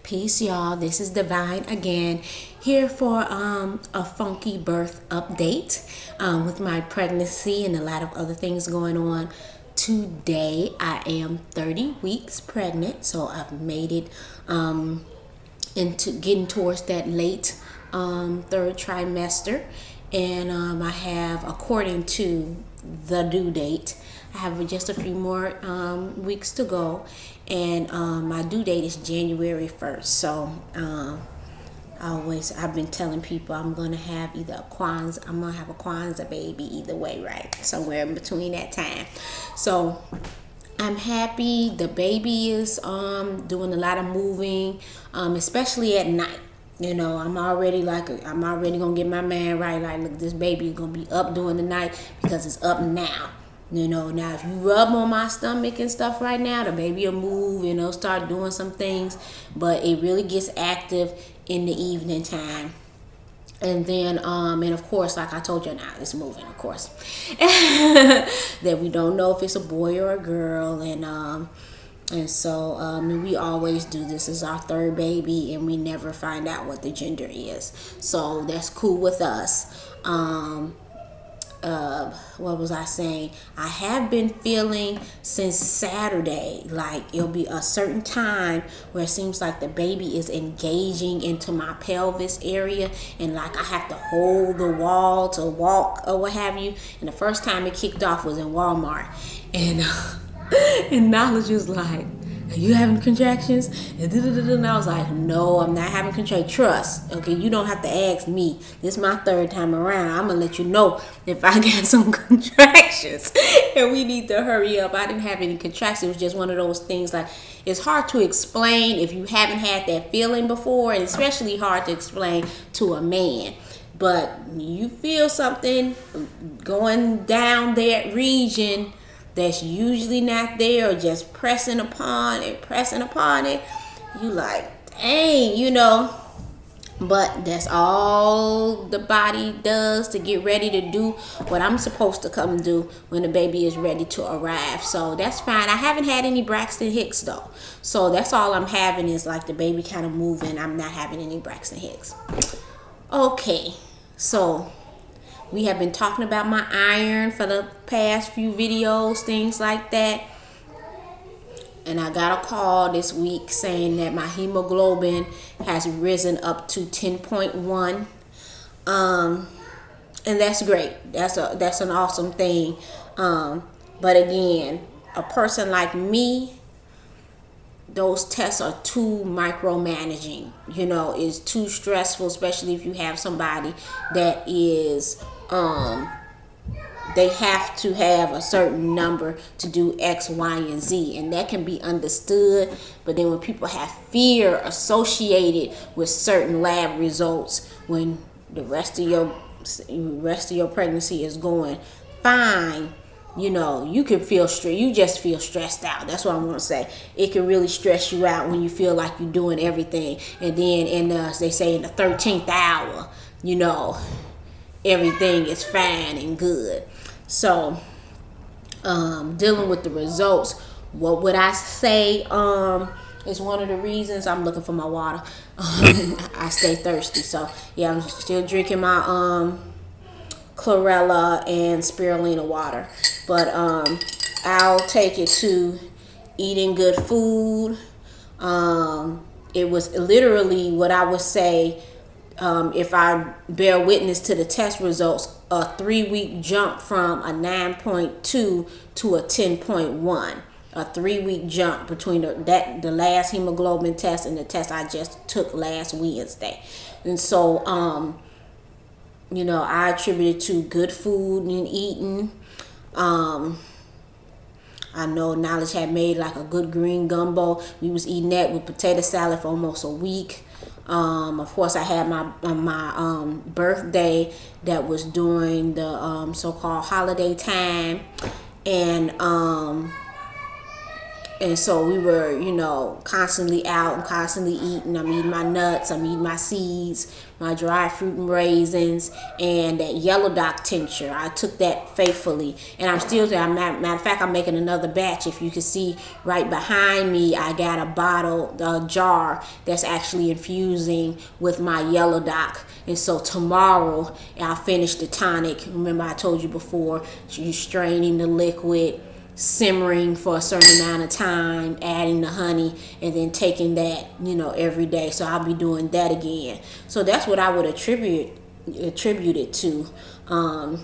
Peace, y'all. This is Divine again, here for a funky birth update with my pregnancy and a lot of other things going on. Today, I am 30 weeks pregnant, so I've made it into getting towards that late third trimester, and I have, according to the due date, I have just a few more weeks to go, and my due date is January 1st. So I've been telling people I'm gonna have either a Kwanzaa, I'm gonna have a Kwanzaa baby either way, right? Somewhere in between that time. So I'm happy. The baby is doing a lot of moving, especially at night. You know, I'm already gonna get my man right. Like, look, this baby is gonna be up during the night because it's up now. You know, now if you rub on my stomach and stuff right now, the baby will move, start doing some things, but it really gets active in the evening time. And then, and of course, like I told you, now it's moving, of course. That we don't know if it's a boy or a girl, and so we always do this. Is our third baby, and we never find out what the gender is. So that's cool with us. What was I saying? I have been feeling since Saturday like it'll be a certain time where it seems like the baby is engaging into my pelvis area, and like I have to hold the wall to walk or what have you. And the first time it kicked off was in Walmart, and and Knowledge was like, "Are you having contractions?" And I was like, "No, I'm not having contractions. Trust, okay? You don't have to ask me. This is my third time around. I'm gonna let you know if I get some contractions, and we need to hurry up." I didn't have any contractions. It was just one of those things. Like, it's hard to explain if you haven't had that feeling before, and especially hard to explain to a man. But you feel something going down that region that's usually not there, or just pressing upon it, you like, dang, but that's all the body does to get ready to do what I'm supposed to come do when the baby is ready to arrive. So that's fine. I haven't had any Braxton Hicks though, so that's all I'm having is like the baby kind of moving. I'm not having any Braxton Hicks. Okay, so we have been talking about my iron for the past few videos, things like that. And I got a call this week saying that my hemoglobin has risen up to 10.1. And that's great. That's an awesome thing. But again, a person like me, those tests are too micromanaging. It's too stressful, especially if you have somebody that is they have to have a certain number to do X, Y, and Z, and that can be understood. But then when people have fear associated with certain lab results, when the rest of your pregnancy is going fine, you can feel stressed. You just feel stressed out. That's what I want to say. It can really stress you out when you feel like you're doing everything, and then they say in the 13th hour, everything is fine and good. So, dealing with the results, what would I say is one of the reasons I'm looking for my water. I stay thirsty. So, yeah, I'm still drinking my chlorella and spirulina water. But I'll take it to eating good food. It was literally what I would say, if I bear witness to the test results, a 3-week jump from a 9.2 to a 10.1. A 3-week jump between the last hemoglobin test and the test I just took last Wednesday. And so, I attribute it to good food and eating. I know Knowledge had made like a good green gumbo. We was eating that with potato salad for almost a week. Of course, I had my birthday that was during the so-called holiday time, and and so we were, constantly out and constantly eating. I'm eating my nuts, I'm eating my seeds, my dried fruit and raisins, and that yellow dock tincture. I took that faithfully, and I'm still there. Matter of fact, I'm making another batch. If you can see right behind me, I got a jar that's actually infusing with my yellow dock. And so tomorrow I'll finish the tonic. Remember I told you before, you're straining the liquid, simmering for a certain amount of time, adding the honey, and then taking that, every day. So I'll be doing that again. So that's what I would attribute it to. A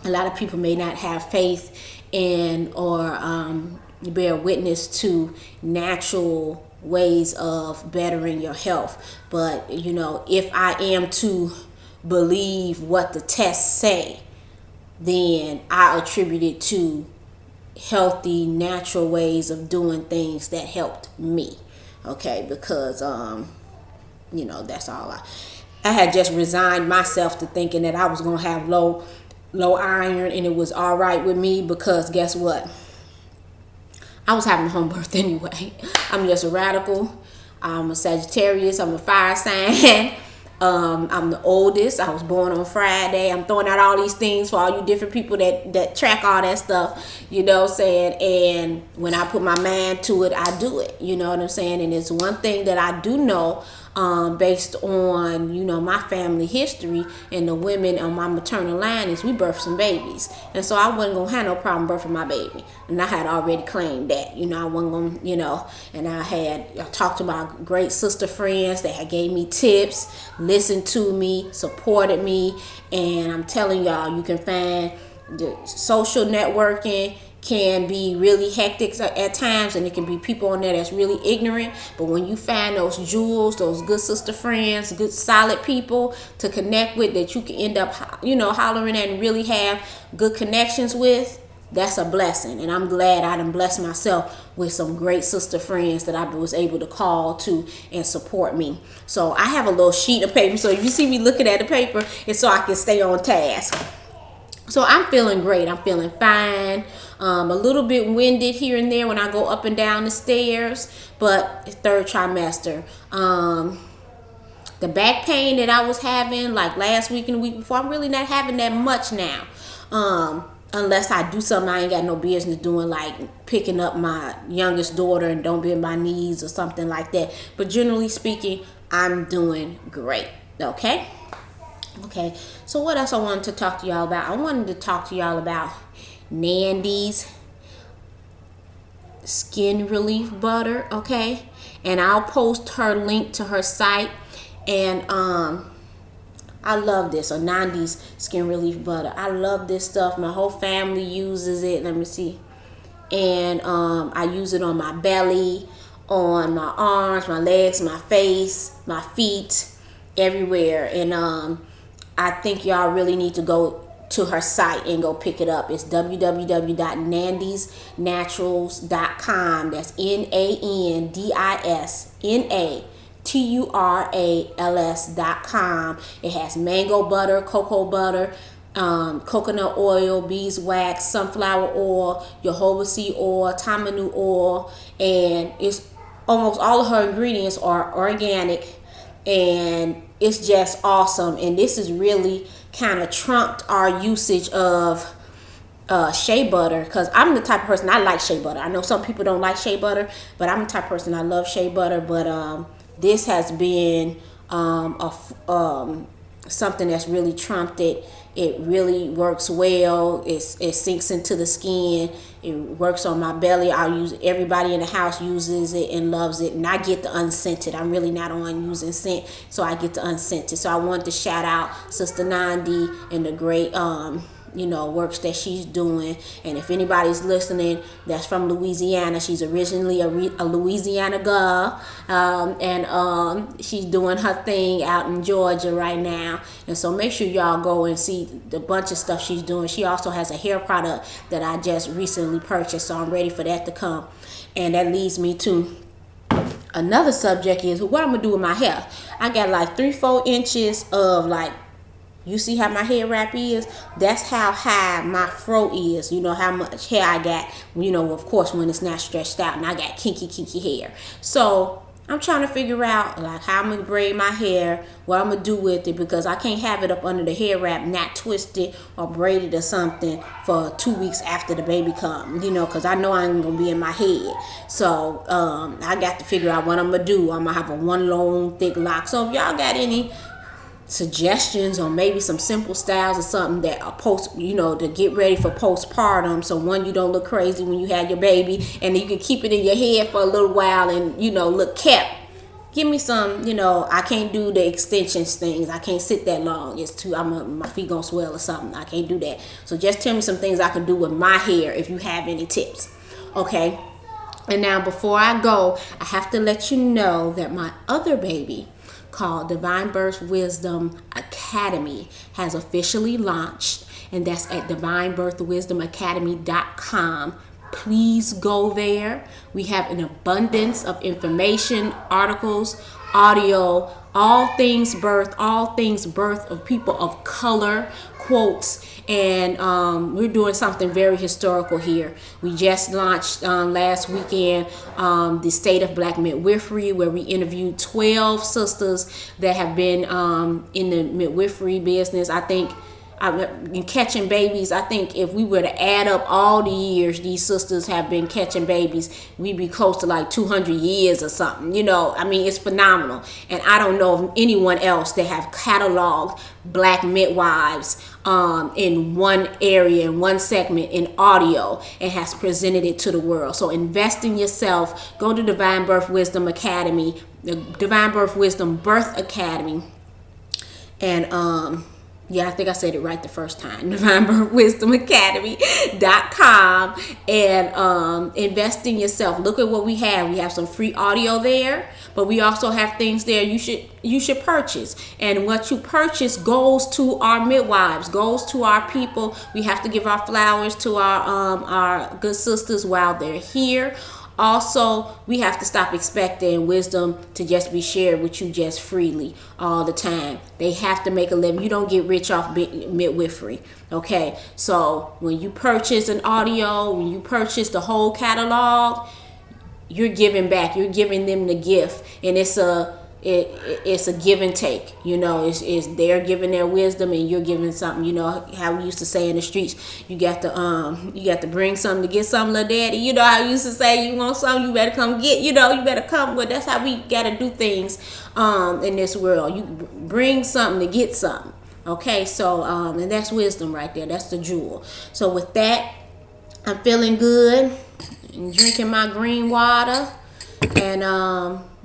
lot of people may not have faith in or bear witness to natural ways of bettering your health. But, if I am to believe what the tests say, then I attribute it to healthy, natural ways of doing things that helped me. Okay, because that's all I had just resigned myself to thinking that I was gonna have low iron, and it was all right with me, because guess what? I was having a home birth anyway. I'm just a radical. I'm a Sagittarius. I'm a fire sign. I'm the oldest. I was born on Friday. I'm throwing out all these things for all you different people that track all that stuff, what I'm saying? And when I put my mind to it, I do it, you know what I'm saying? And it's one thing that I do know, based on, my family history and the women on my maternal line, is we birthed some babies. And so I wasn't going to have no problem birthing my baby. And I had already claimed that, I wasn't going to, and I talked to my great sister friends that had gave me tips, listened to me, supported me. And I'm telling y'all, you can find the social networking can be really hectic at times, and it can be people on there that's really ignorant. But when you find those jewels, those good sister friends, good solid people to connect with, that you can end up hollering at and really have good connections with, that's a blessing. And I'm glad I done blessed myself with some great sister friends that I was able to call to and support me. So I have a little sheet of paper, so if you see me looking at the paper, it's so I can stay on task. So I'm feeling great. I'm feeling fine. A little bit winded here and there when I go up and down the stairs, but third trimester. The back pain that I was having like last week and the week before, I'm really not having that much now. Unless I do something I ain't got no business doing, like picking up my youngest daughter and don't bend my knees or something like that. But generally speaking, I'm doing great. Okay, so what else I wanted to talk to y'all about? I wanted to talk to y'all about Nandy's skin relief butter, okay? And I'll post her link to her site. And I love this, Nandy's skin relief butter. I love this stuff. My whole family uses it. Let me see. And I use it on my belly, on my arms, my legs, my face, my feet, everywhere. And I think y'all really need to go to her site and go pick it up. It's www.nandysnaturals.com. That's NANDISNATURALS.com. It has mango butter, cocoa butter, coconut oil, beeswax, sunflower oil, jojoba seed oil, tamanu oil, and it's almost all of her ingredients are organic, and it's just awesome. And this is really kind of trumped our usage of shea butter, because I'm the type of person, I like shea butter. I know some people don't like shea butter, but I'm the type of person, I love shea butter. But this has been something that's really trumped it. It really works well. It sinks into the skin. It works on my belly. Everybody in the house uses it and loves it. And I get the unscented. I'm really not on using scent, so I get the unscented. So I wanted to shout out Sister Nandi and the great works that she's doing. And if anybody's listening that's from Louisiana, she's originally a Louisiana girl, and she's doing her thing out in Georgia right now. And so make sure y'all go and see the bunch of stuff she's doing. She also has a hair product that I just recently purchased, so I'm ready for that to come. And that leads me to another subject, is what I'm gonna do with my hair. I got like 3-4 inches of like You see how my hair wrap is? That's how high my fro is. You know how much hair I got, you know, of course, when it's not stretched out and I got kinky hair. So I'm trying to figure out like how I'm gonna braid my hair, what I'm gonna do with it, because I can't have it up under the hair wrap, not twisted or braided or something for 2 weeks after the baby come, you know, because I know I ain't gonna be in my head. So I got to figure out what I'm gonna do. I'm gonna have a one long thick lock. So if y'all got any suggestions or maybe some simple styles or something that are to get ready for postpartum, so one, you don't look crazy when you have your baby, and you can keep it in your head for a little while and look kept. Give me some. I can't do the extensions things. I can't sit that long. It's too, my feet gonna swell or something. I can't do that. So just tell me some things I can do with my hair if you have any tips. Okay. And now before I go, I have to let you know that my other baby, called Divine Birth Wisdom Academy, has officially launched, and that's at divinebirthwisdomacademy.com. Please go there. We have an abundance of information, articles, audio, all things birth of people of color, quotes, and we're doing something very historical here. We just launched last weekend the State of Black Midwifery, where we interviewed 12 sisters that have been in the midwifery business. I think in catching babies, I think if we were to add up all the years these sisters have been catching babies, we'd be close to like 200 years or something. It's phenomenal. And I don't know of anyone else that have cataloged black midwives in one area, in one segment, in audio, and has presented it to the world. So invest in yourself. Go to Divine Birth Wisdom Academy, the Divine Birth Wisdom Birth Academy, and I think I said it right the first time. DivineBirthWisdomAcademy.com, and invest in yourself. Look at what we have. We have some free audio there, but we also have things there you should purchase. And what you purchase goes to our midwives, goes to our people. We have to give our flowers to our good sisters while they're here. Also, we have to stop expecting wisdom to just be shared with you just freely all the time. They have to make a living. You don't get rich off midwifery. Okay, so when you purchase an audio, when you purchase the whole catalog, you're giving back. You're giving them the gift, and it's a give and take. It's they're giving their wisdom and you're giving something. How we used to say in the streets, you got to bring something to get something, little daddy. How we used to say, you want something, you better come get. You better come. Well, that's how we got to do things in this world. You bring something to get something. Okay, so and that's wisdom right there. That's the jewel. So with that, I'm feeling good and drinking my green water, and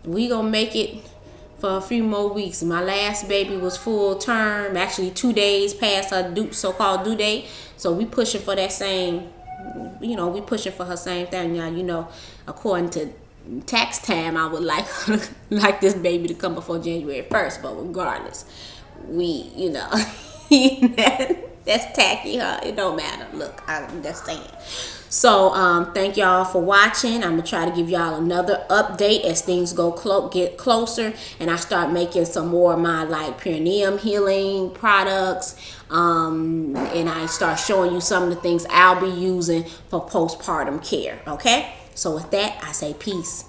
we gonna make it for a few more weeks. My last baby was full term, actually 2 days past her so-called due date. So we pushing for that same, we pushing for her same thing. Now, according to tax time, I would like this baby to come before January 1st. But regardless, that's tacky, huh? It don't matter. Look, I'm just saying. So thank y'all for watching. I'm gonna try to give y'all another update as things get closer, and I start making some more of my perineum healing products, and I start showing you some of the things I'll be using for postpartum care. Okay, so with that, I say peace.